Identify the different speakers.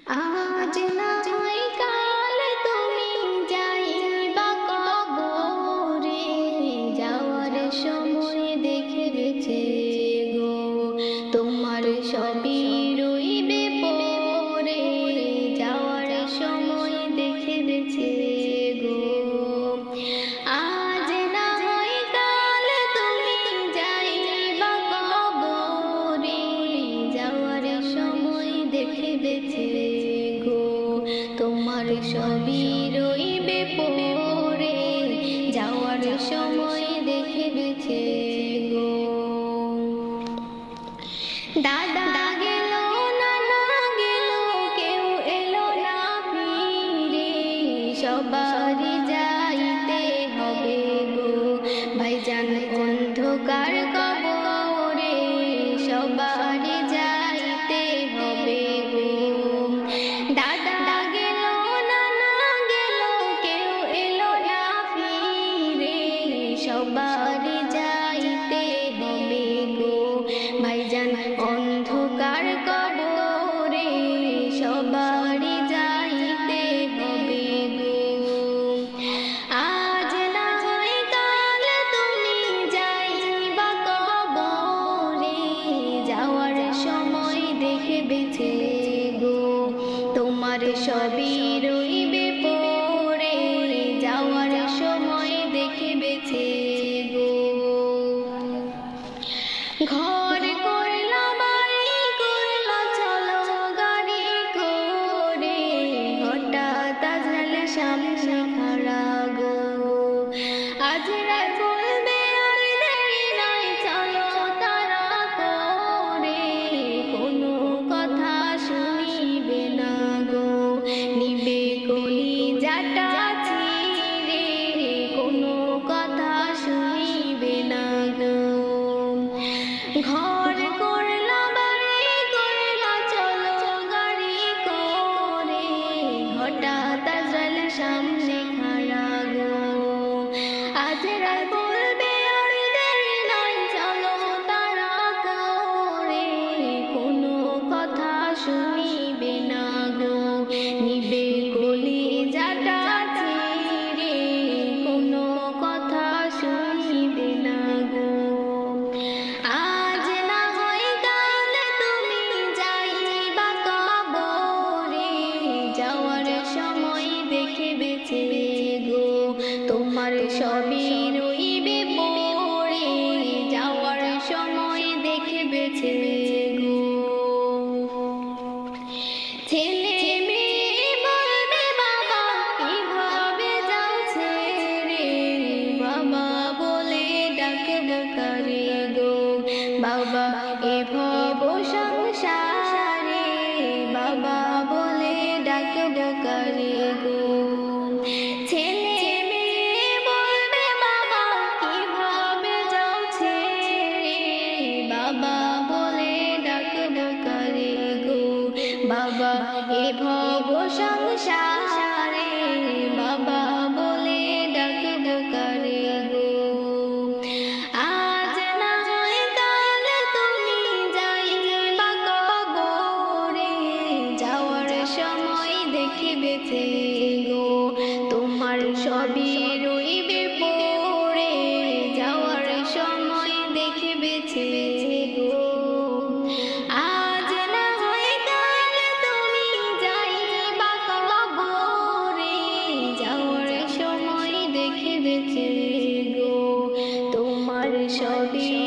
Speaker 1: আজ না হয় কাল তুমি যাইবা কবরে, যাওয়ার সময় দেখে বেছে গো তোমার সবই রইবে পরে, যাওয়ার সময় দেখে বেছে গো। আজ না হয় কাল তুমি যাইবা কবরে, যাওয়ার সময় দেখে বেছে তোমার সবই রইবে পরে, যাওয়ার সময় দেখে বেছে গো। দাদা গেল, নানা গেল, কেউ এলো না ফিরে, সবারই যাইতে হবে গো ভাইজান অন্ধকার কবরে, সবারই যাইতে হবে গো। দাদা গেল, নানা গেল, কেউ এলো না ফিরে, সবারই যাইতে হবে গো ভাইজান অন্ধকার কবরে, সবারই যাইতে হবে গো। আজ না হয় কাল তুমি যাইবা কবরে, যাওয়ার সময় দেখে বেছে গো তোমার সবই রইবে পরে, যাওয়ার সময় দেখে বেছে গো। ঘর করলা, বাড়ি করলা, চলো গাড়ি করে, হঠাৎ আজরাইল সামনে খাড়া গো। আজরাইল বলবে আর দেরি নাই, চলো তাড়া করে, কোনো কথা শুনিবে না গো, নিবে কলিজাটা ছিঁড়ে, কোনো কথা শুনিবে না গো। ঘর করলা, বাড়ি করলা, চলো গাড়ি করে, হঠাৎ আজরাইল সামনে খাড়া গো। আজরাইল বলবে আর দেরি নাই, চলো তাড়া করে, কোনো কথা শুনিবে না গো, নিবে কলিজাটা ছিঁড়ে, কোনো কথা শুনিবে না গো। আজ না হয় কাল তুমি যাইবা কবরে, যাওয়ার সময় দেখে বেছে গো তোমার সবই রইবে পরে, যাওয়ার সময় দেখে বেছে গো। ছেলে মেয়ে বলবে বাবা কিভাবে যাচ্ছে রে, বাবা বলে ডাকবো কারে গো, বাবা এ ভব সংসারে, বাবা বলে ডাকবো কারে গো। ছেলে মেয়ে বলবে বাবা কিভাবে যাচ্ছে রে, বাবা বলে ডাকবো কারে গো, বাবা এ ভব সংসারে, বাবা বলে ডাকবো কারে গো। আজ না হয় কাল তুমি যাইবা কবরে, যাওয়ার সময় দেখে বেছে গো তোমার সবই রইবে পরে, যাওয়ার সময় দেখে বেছে গো। আজ না হয় কাল তুমি যাইবা কবরে, যাওয়ার সময় দেখে বেছে গো তোমার সবই